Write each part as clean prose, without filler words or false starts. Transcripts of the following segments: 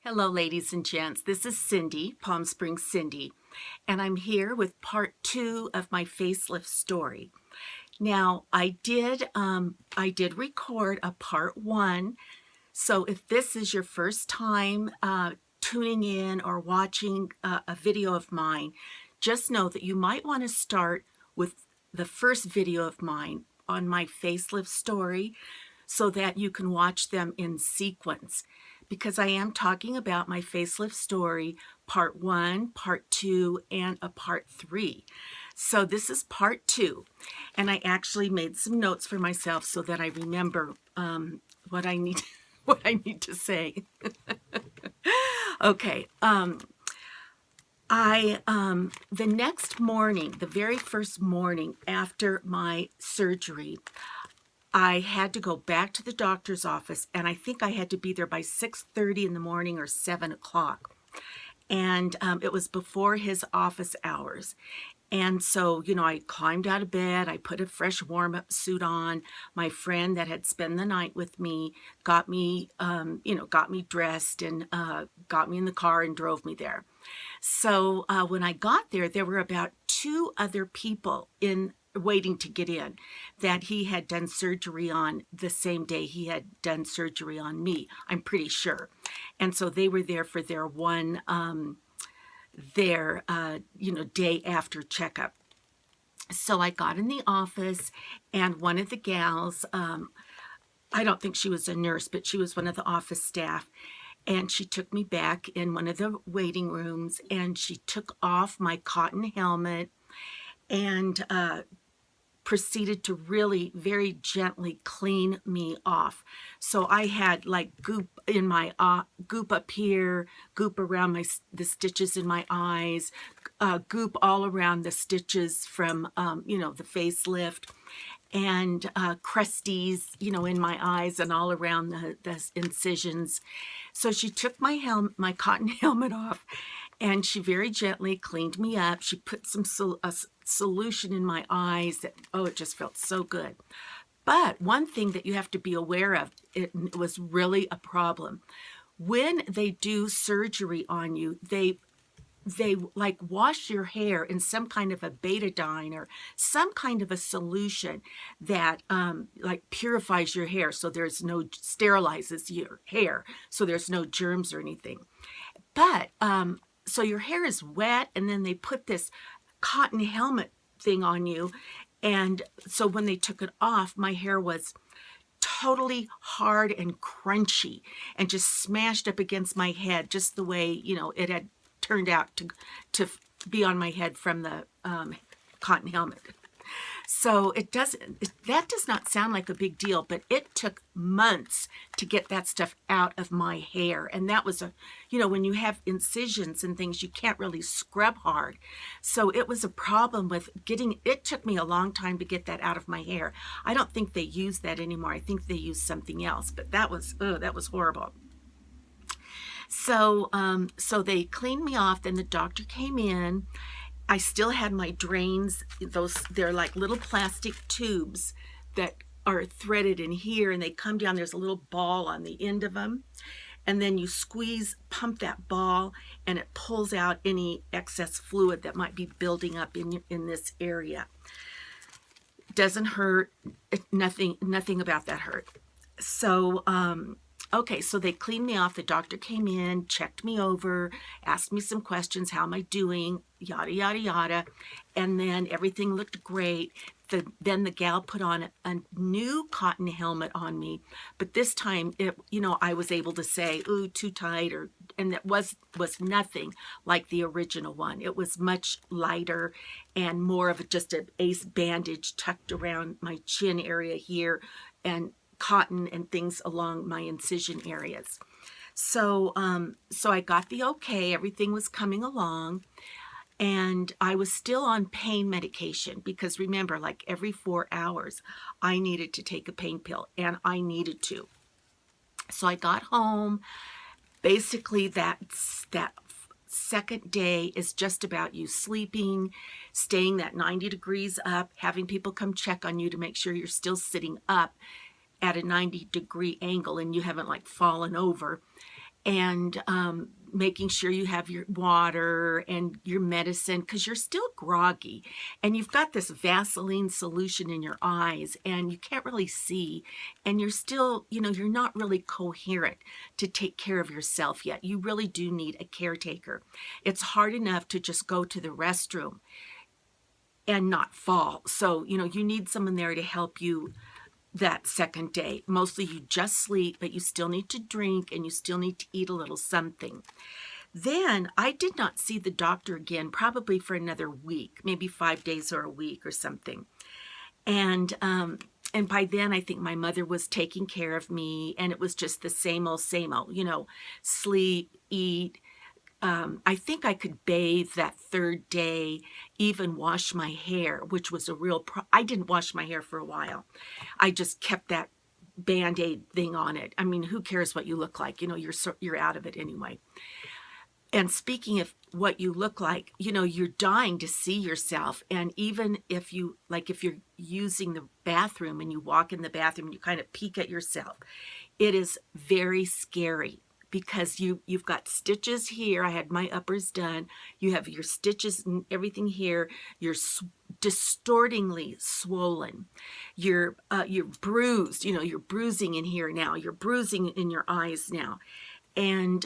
Hello, ladies and gents. This is Cindy, Palm Springs Cindy, and I'm here with part 2 of my facelift story. Now, I did record a part 1, so if this is your first time tuning in or watching a video of mine, just know that you might want to start with the first video of mine on my facelift story so that you can watch them in sequence, because I am talking about my facelift story, part 1, part 2, and a part 3. So this is part 2, and I actually made some notes for myself so that I remember what I need what I need to say. Okay. The next morning, the very first morning after my surgery, I had to go back to the doctor's office, and I think I had to be there by 6:30 in the morning or 7 o'clock. And it was before his office hours. And so, I climbed out of bed. I put a fresh warm-up suit on. My friend that had spent the night with me got me, got me dressed and got me in the car and drove me there. So when I got there, there were about 2 other people waiting to get in that he had done surgery on the same day he had done surgery on me, I'm pretty sure. And so they were there for their day after checkup. So I got in the office, and one of the gals, I don't think she was a nurse, but she was one of the office staff, and she took me back in one of the waiting rooms, and she took off my cotton helmet and proceeded to really very gently clean me off. So I had like goop in my goop up here, goop around the stitches in my eyes, goop all around the stitches from the facelift, and crusties in my eyes and all around the incisions. So she took my cotton helmet off, and she very gently cleaned me up. She put some solution in my eyes it just felt so good. But one thing that you have to be aware of, it was really a problem. When they do surgery on you, they like wash your hair in some kind of a betadine or some kind of a solution that like purifies your hair, so there's no, sterilizes your hair so there's no germs or anything. But so your hair is wet, and then they put this cotton helmet thing on you. And so when they took it off, my hair was totally hard and crunchy and just smashed up against my head, just the way, it had turned out to be on my head from the cotton helmet. So that does not sound like a big deal, but it took months to get that stuff out of my hair. And that was when you have incisions and things, you can't really scrub hard. So it was a problem with it took me a long time to get that out of my hair. I don't think they use that anymore. I think they use something else, but that was horrible. So, so they cleaned me off. Then the doctor came in. I still had my drains. They're like little plastic tubes that are threaded in here, and they come down. There's a little ball on the end of them, and then you pump that ball, and it pulls out any excess fluid that might be building up in this area. It doesn't hurt. Nothing about that hurt. So okay, so they cleaned me off. The doctor came in, checked me over, asked me some questions. How am I doing? Yada, yada, yada. And then everything looked great. Then the gal put on a new cotton helmet on me. But this time, I was able to say, ooh, too tight, and it was nothing like the original one. It was much lighter and more of just an ace bandage tucked around my chin area here, and cotton and things along my incision areas. So I got the okay. Everything was coming along, and I was still on pain medication, because remember, like every 4 hours I needed to take a pain pill, and I needed to. So I got home. Basically that second day is just about you sleeping, staying that 90 degrees up, having people come check on you to make sure you're still sitting up at a 90-degree angle and you haven't like fallen over. and making sure you have your water and your medicine, because you're still groggy and you've got this Vaseline solution in your eyes and you can't really see, and you're still, you're not really coherent to take care of yourself yet. You really do need a caretaker. It's hard enough to just go to the restroom and not fall. So, you need someone there to help you that second day. Mostly you just sleep, but you still need to drink and you still need to eat a little something. Then I did not see the doctor again, probably for another week, maybe 5 days or a week or something. And by then I think my mother was taking care of me, and it was just the same old, sleep, eat. I think I could bathe that third day, even wash my hair, which was a real I didn't wash my hair for a while. I just kept that Band-Aid thing on it. I mean, who cares what you look like? You're out of it anyway. And speaking of what you look like, you're dying to see yourself. And even if if you're using the bathroom and you walk in the bathroom and you kind of peek at yourself, it is very scary, because you've got stitches here. I had my uppers done. You have your stitches and everything here. You're distortingly swollen. You're bruised. You're bruising in here now. You're bruising in your eyes now, and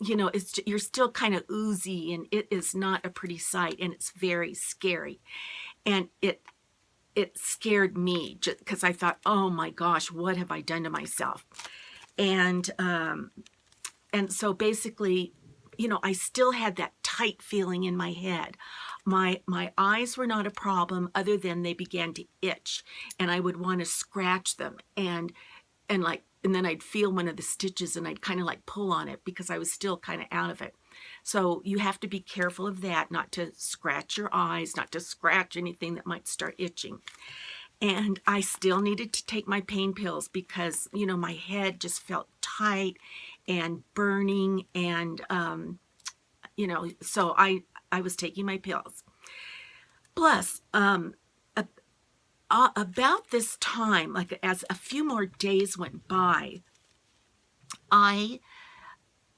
you're still kind of oozy, and it is not a pretty sight, and it's very scary. And it scared me, just because I thought, oh my gosh, what have I done to myself? And so basically, I still had that tight feeling in my head. My eyes were not a problem, other than they began to itch, and I would want to scratch them, and then I'd feel one of the stitches and I'd kind of like pull on it, because I was still kind of out of it. So you have to be careful of that, not to scratch your eyes, not to scratch anything that might start itching. And I still needed to take my pain pills, because, my head just felt tight and burning. And, so I was taking my pills. Plus, about this time, like as a few more days went by, I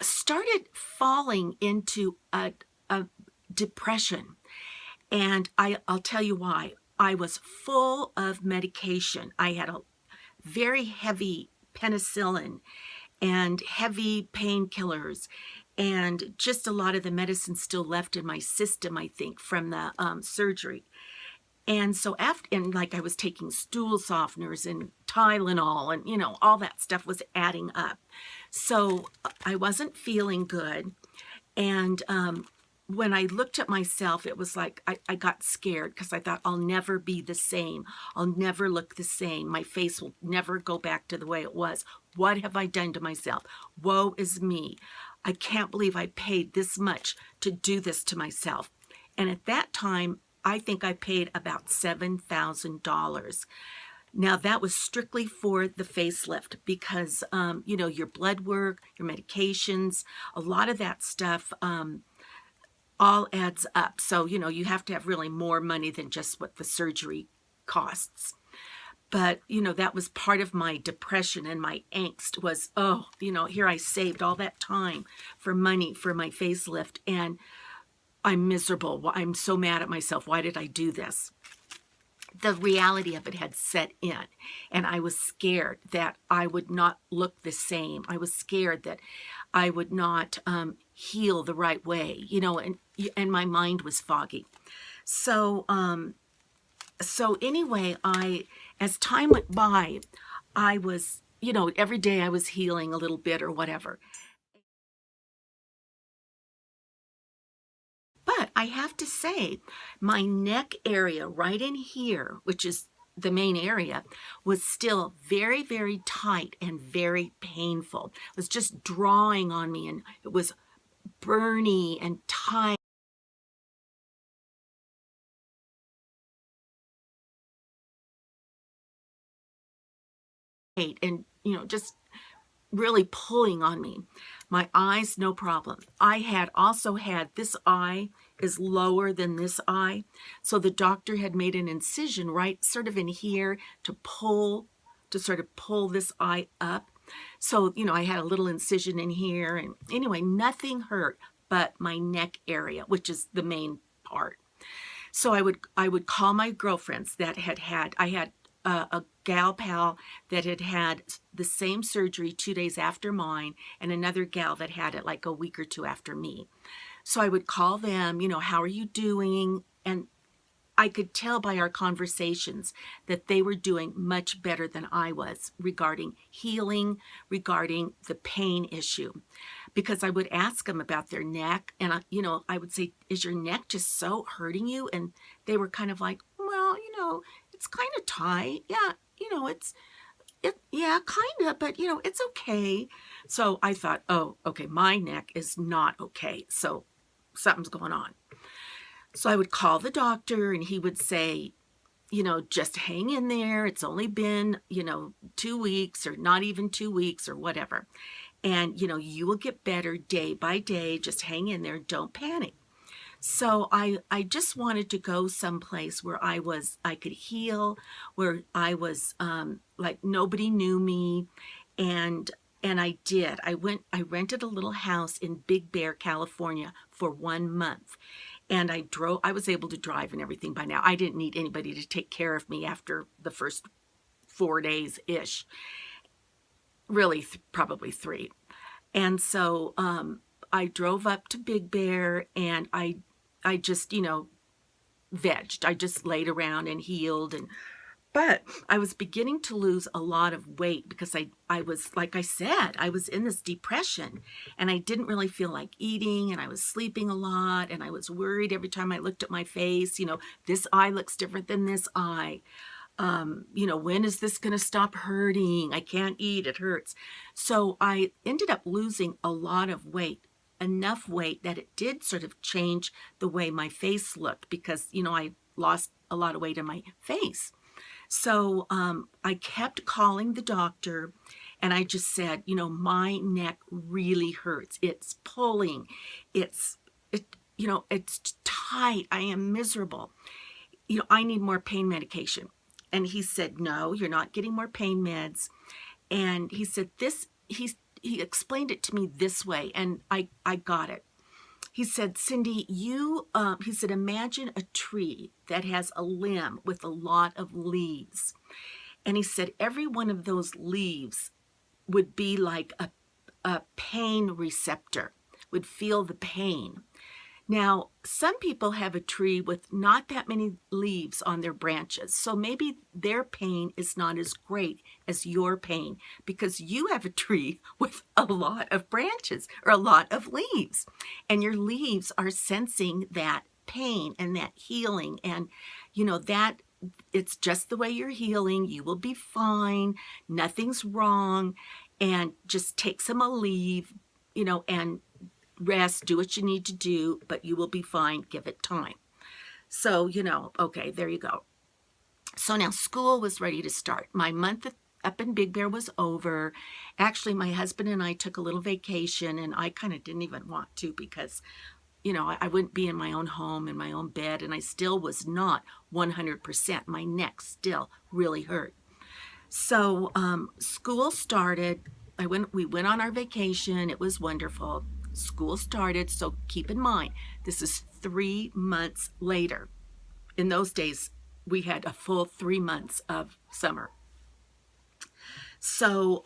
started falling into a depression. And I'll tell you why. I was full of medication. I had a very heavy penicillin and heavy painkillers, and just a lot of the medicine still left in my system, I think, from the surgery. And so I was taking stool softeners and Tylenol, and, all that stuff was adding up. So I wasn't feeling good. And when I looked at myself, it was like I got scared, because I thought, I'll never be the same. I'll never look the same. My face will never go back to the way it was. What have I done to myself? Woe is me. I can't believe I paid this much to do this to myself. And at that time, I think I paid about $7,000. Now, that was strictly for the facelift, because, your blood work, your medications, a lot of that stuff all adds up. So, you have to have really more money than just what the surgery costs. But, that was part of my depression and my angst was, here I saved all that time for money for my facelift, and I'm miserable. I'm so mad at myself. Why did I do this? The reality of it had set in, and I was scared that I would not look the same. I was scared that I would not heal the right way, and my mind was foggy. So, anyway, as time went by, I was, every day I was healing a little bit or whatever. But I have to say, my neck area right in here, which is the main area, was still very, very tight and very painful. It was just drawing on me, and it was burny and tight. And, just really pulling on me. My eyes, no problem. I had also had, this eye is lower than this eye. So the doctor had made an incision right sort of in here to sort of pull this eye up. So, I had a little incision in here, and anyway, nothing hurt but my neck area, which is the main part. So I would call my girlfriends that I had a gal pal that had had the same surgery 2 days after mine, and another gal that had it like a week or two after me. So I would call them, how are you doing? And I could tell by our conversations that they were doing much better than I was regarding healing, regarding the pain issue. Because I would ask them about their neck, and I would say, "Is your neck just so hurting you?" And they were kind of like, "Well, it's kind of tight. Yeah, yeah, kind of, but it's okay." So I thought, "Oh, okay, my neck is not okay. So something's going on." So I would call the doctor, and he would say, just hang in there. It's only been, 2 weeks, or not even 2 weeks, or whatever. And, you will get better day by day. Just hang in there. Don't panic. So I just wanted to go someplace where I could heal, where I was like nobody knew me. And I did. I rented a little house in Big Bear, California for 1 month. And I was able to drive and everything by now. I didn't need anybody to take care of me after the first 4 days-ish. Really, probably 3. And so I drove up to Big Bear, and I just, vegged. I just laid around and healed. But I was beginning to lose a lot of weight because I was, like I said, I was in this depression, and I didn't really feel like eating, and I was sleeping a lot, and I was worried every time I looked at my face, this eye looks different than this eye. When is this going to stop hurting? I can't eat, it hurts. So I ended up losing a lot of weight, enough weight that it did sort of change the way my face looked because, I lost a lot of weight in my face. So I kept calling the doctor, and I just said, my neck really hurts. It's pulling. It's tight. I am miserable. I need more pain medication. And he said, "No, you're not getting more pain meds." And he said he explained it to me this way, and I got it. He said, "Cindy, he said, imagine a tree that has a limb with a lot of leaves." And he said, every one of those leaves would be like a pain receptor, would feel the pain. Now, some people have a tree with not that many leaves on their branches, so maybe their pain is not as great as your pain because you have a tree with a lot of branches or a lot of leaves, and your leaves are sensing that pain and that healing, and that it's just the way you're healing. You will be fine. Nothing's wrong, and just take some leave, and rest, do what you need to do, but you will be fine. Give it time. So, okay, there you go. So now school was ready to start. My month up in Big Bear was over. Actually, my husband and I took a little vacation, and I kind of didn't even want to because, I wouldn't be in my own home, in my own bed, and I still was not 100%. My neck still really hurt. So school started. We went on our vacation. It was wonderful. School started, so keep in mind, this is 3 months later. In those days, we had a full 3 months of summer. So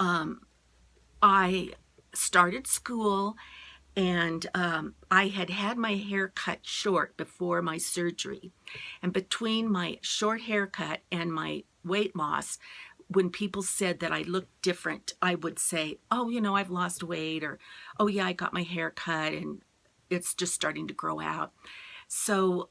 I started school, and I had my hair cut short before my surgery. And between my short haircut and my weight loss, when people said that I looked different, I would say, "Oh, I've lost weight," or, "Oh yeah, I got my hair cut and it's just starting to grow out." So,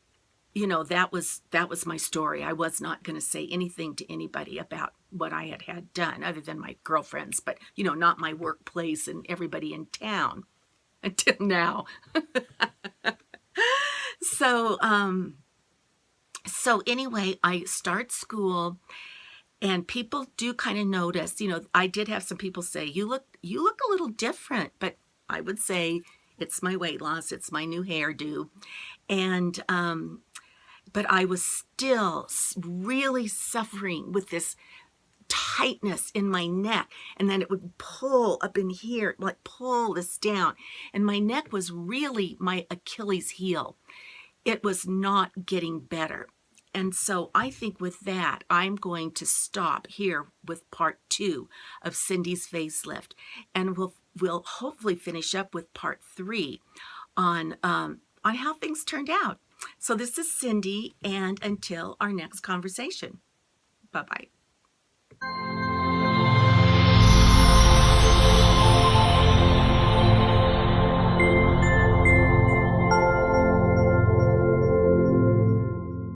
that was my story. I was not going to say anything to anybody about what I had done other than my girlfriends, but, not my workplace and everybody in town until now. So, anyway, I start school. And people do kind of notice, I did have some people say, you look a little different, but I would say it's my weight loss. It's my new hairdo. And, but I was still really suffering with this tightness in my neck, and then it would pull up in here, like pull this down. And my neck was really my Achilles heel. It was not getting better. And so I think with that, I'm going to stop here with part 2 of Cindy's facelift, and we'll hopefully finish up with part 3 on how things turned out. So this is Cindy, and until our next conversation, bye-bye.